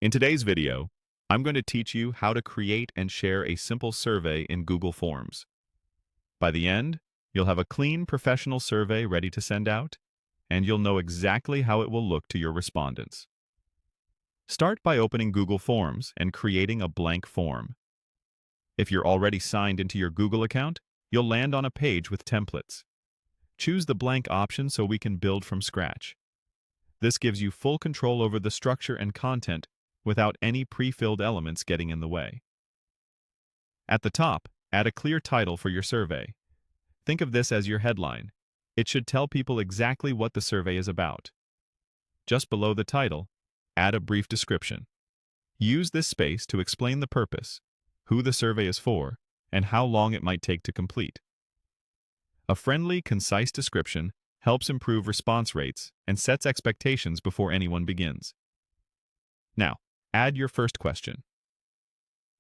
In today's video, I'm going to teach you how to create and share a simple survey in Google Forms. By the end, you'll have a clean, professional survey ready to send out, and you'll know exactly how it will look to your respondents. Start by opening Google Forms and creating a blank form. If you're already signed into your Google account, you'll land on a page with templates. Choose the blank option so we can build from scratch. This gives you full control over the structure and content without any pre-filled elements getting in the way. At the top, add a clear title for your survey. Think of this as your headline. It should tell people exactly what the survey is about. Just below the title, add a brief description. Use this space to explain the purpose, who the survey is for, and how long it might take to complete. A friendly, concise description helps improve response rates and sets expectations before anyone begins. Now, add your first question.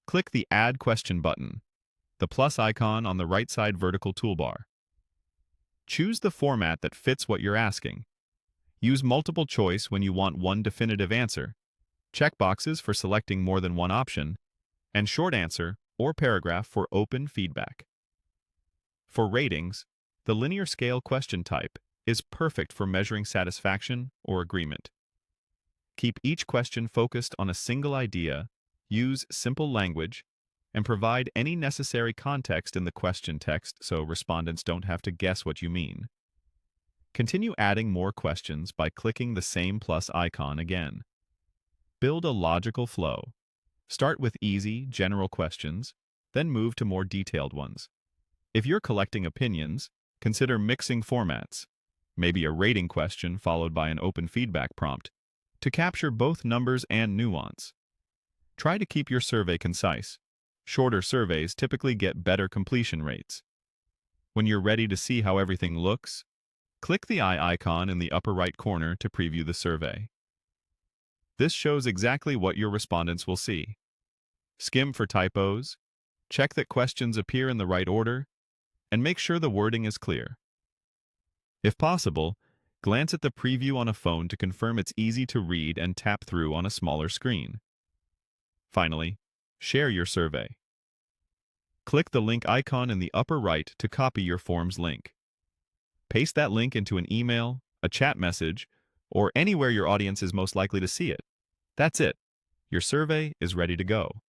Click the Add Question button, the plus icon on the right side vertical toolbar. Choose the format that fits what you're asking. Use multiple choice when you want one definitive answer, checkboxes for selecting more than one option, and short answer or paragraph for open feedback. For ratings, the linear scale question type is perfect for measuring satisfaction or agreement. Keep each question focused on a single idea, use simple language, and provide any necessary context in the question text so respondents don't have to guess what you mean. Continue adding more questions by clicking the same plus icon again. Build a logical flow. Start with easy, general questions, then move to more detailed ones. If you're collecting opinions, consider mixing formats, maybe a rating question followed by an open feedback prompt, to capture both numbers and nuance. Try to keep your survey concise. Shorter surveys typically get better completion rates. When you're ready to see how everything looks, click the eye icon in the upper right corner to preview the survey. This shows exactly what your respondents will see. Skim for typos, check that questions appear in the right order, and make sure the wording is clear. If possible, glance at the preview on a phone to confirm it's easy to read and tap through on a smaller screen. Finally, share your survey. Click the link icon in the upper right to copy your form's link. Paste that link into an email, a chat message, or anywhere your audience is most likely to see it. That's it. Your survey is ready to go.